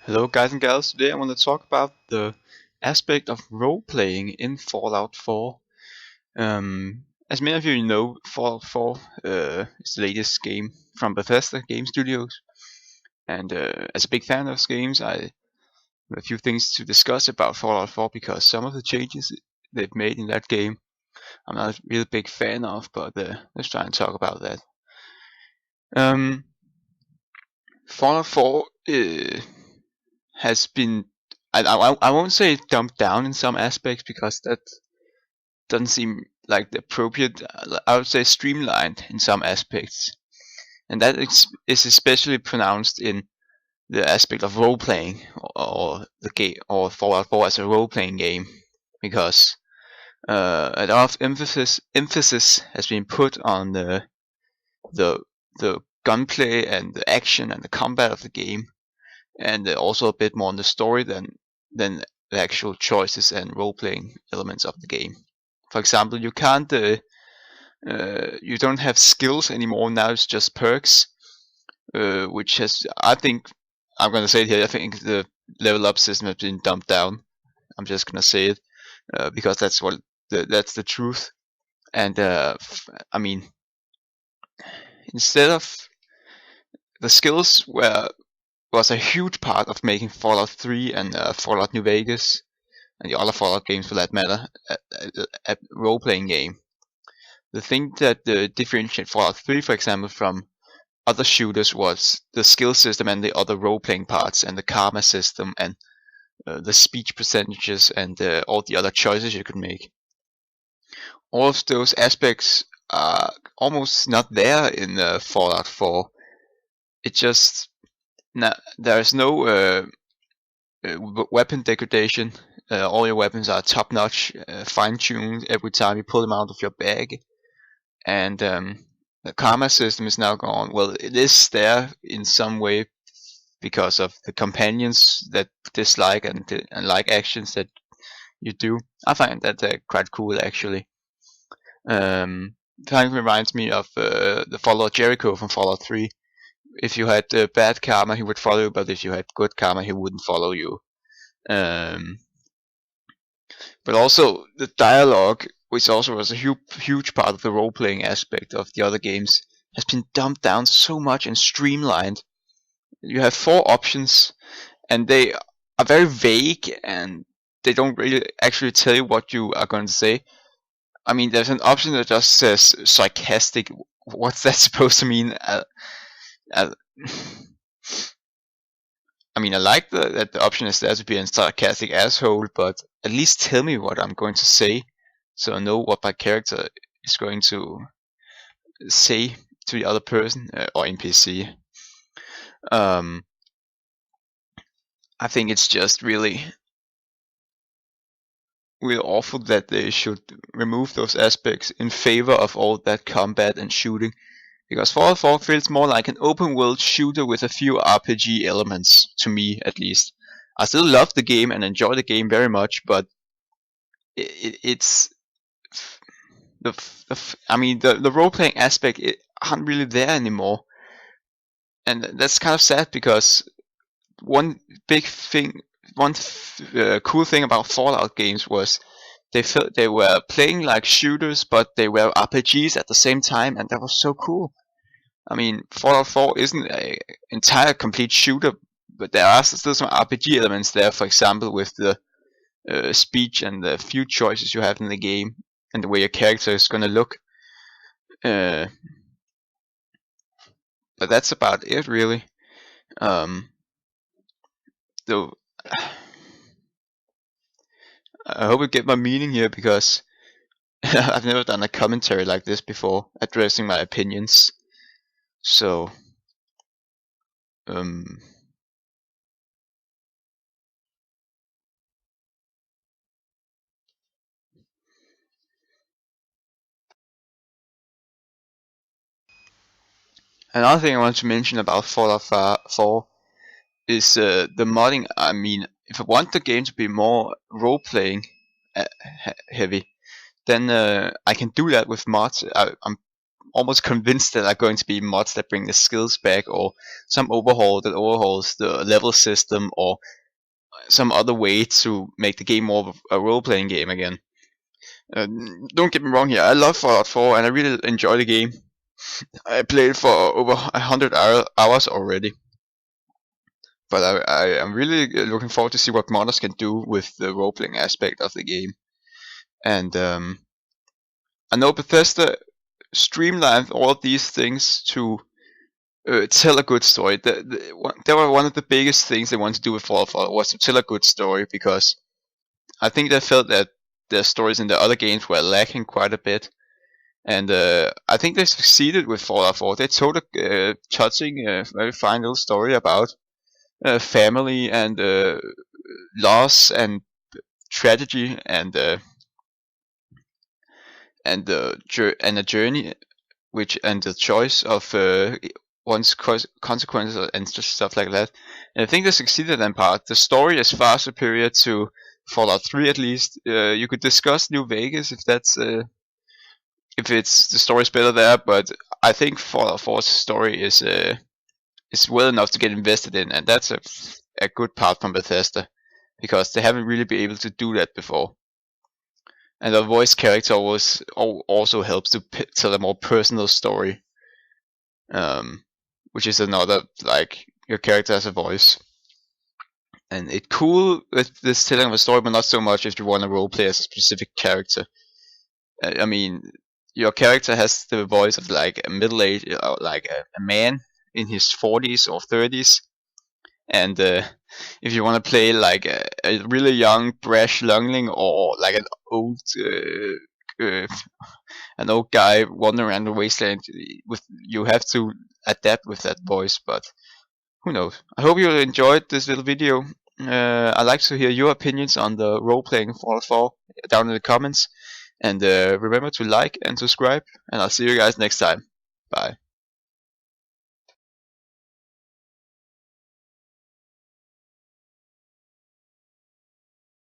Hello guys and gals, today I want to talk about the aspect of role-playing in Fallout 4. As many of you know, Fallout 4 is the latest game from Bethesda Game Studios, and as a big fan of those games, I have a few things to discuss about Fallout 4 because some of the changes they've made in that game I'm not a really big fan of, but let's try and talk about that. Fallout 4 has been, I won't say dumbed down in some aspects because that doesn't seem like the appropriate. I would say streamlined in some aspects, and that is especially pronounced in the aspect of role playing or the game or Fallout 4 as a role playing game, because a lot of emphasis has been put on the the gunplay and the action and the combat of the game, and also a bit more on the story than the actual choices and role-playing elements of the game. For example, you can't you don't have skills anymore. Now it's just perks, which has, I think, I'm gonna say it here, I think the level up system has been dumped down. I'm just gonna say it because that's that's the truth. And I mean, instead of the skills was a huge part of making Fallout 3 and Fallout New Vegas and the other Fallout games for that matter a role-playing game. The thing that differentiated Fallout 3, for example, from other shooters was the skill system and the other role-playing parts and the karma system and the speech percentages and all the other choices you could make. All of those aspects are almost not there in Fallout 4. It just there's no weapon degradation. All your weapons are top notch, fine-tuned every time you pull them out of your bag. And the karma system is now gone. Well, it is there in some way because of the companions that dislike and like actions that you do. I find that quite cool, actually. Kind of reminds me of the follower Jericho from Fallout 3. If you had bad karma, he would follow you, but if you had good karma, he wouldn't follow you. But also the dialogue, which also was a huge part of the role-playing aspect of the other games, has been dumbed down so much and streamlined. You have 4 options, and they are very vague, and they don't really actually tell you what you are going to say. I mean, there's an option that just says sarcastic. What's that supposed to mean? I mean, I like that the option is there to be a sarcastic asshole, but at least tell me what I'm going to say, so I know what my character is going to say to the other person or NPC. I think it's just really awful that they should remove those aspects in favor of all that combat and shooting, because Fallout 4 feels more like an open world shooter with a few RPG elements, to me at least. I still love the game and enjoy the game very much, but it's the role-playing aspect aren't really there anymore, and that's kind of sad because one cool thing about Fallout games was they felt they were playing like shooters, but they were RPGs at the same time, and that was so cool. I mean, Fallout 4 isn't an entire complete shooter, but there are still some RPG elements there. For example, with the speech and the few choices you have in the game, and the way your character is gonna look. But that's about it, really. Though I hope you get my meaning here, because I've never done a commentary like this before, addressing my opinions. So, another thing I want to mention about Fallout 4 is the modding. I mean, if I want the game to be more role-playing heavy, then I can do that with mods. I'm almost convinced that there are going to be mods that bring the skills back, or some overhaul that overhauls the level system, or some other way to make the game more of a role-playing game again. Don't get me wrong here, I love Fallout 4 and I really enjoy the game. I played it for over 100 hours already. But I am really looking forward to see what modders can do with the role-playing aspect of the game. And I know Bethesda streamlined all of these things to tell a good story. They were one of the biggest things they wanted to do with Fallout was to tell a good story, because I think they felt that their stories in the other games were lacking quite a bit. And I think they succeeded with Fallout 4. They told a touching, very fine little story about family and loss and tragedy and a journey, which and the choice of one's consequences and just stuff like that. And I think they succeeded in part. The story is far superior to Fallout 3, at least. You could discuss New Vegas if that's if it's the story's better there, but I think Fallout 4's story is well enough to get invested in, and that's a good part from Bethesda, because they haven't really been able to do that before. And the voice character also helps to tell a more personal story, which is another, like, your character has a voice. And it's cool with this telling of a story, but not so much if you want to roleplay as a specific character. I mean, your character has the voice of like a middle-aged, like a man in his 40s or 30s, and if you want to play like a really young, brash youngling, or like an old guy wandering around the wasteland, you have to adapt with that voice. But who knows? I hope you enjoyed this little video. I'd like to hear your opinions on the role-playing Fallout 4 down in the comments. And remember to like and subscribe, and I'll see you guys next time. Bye.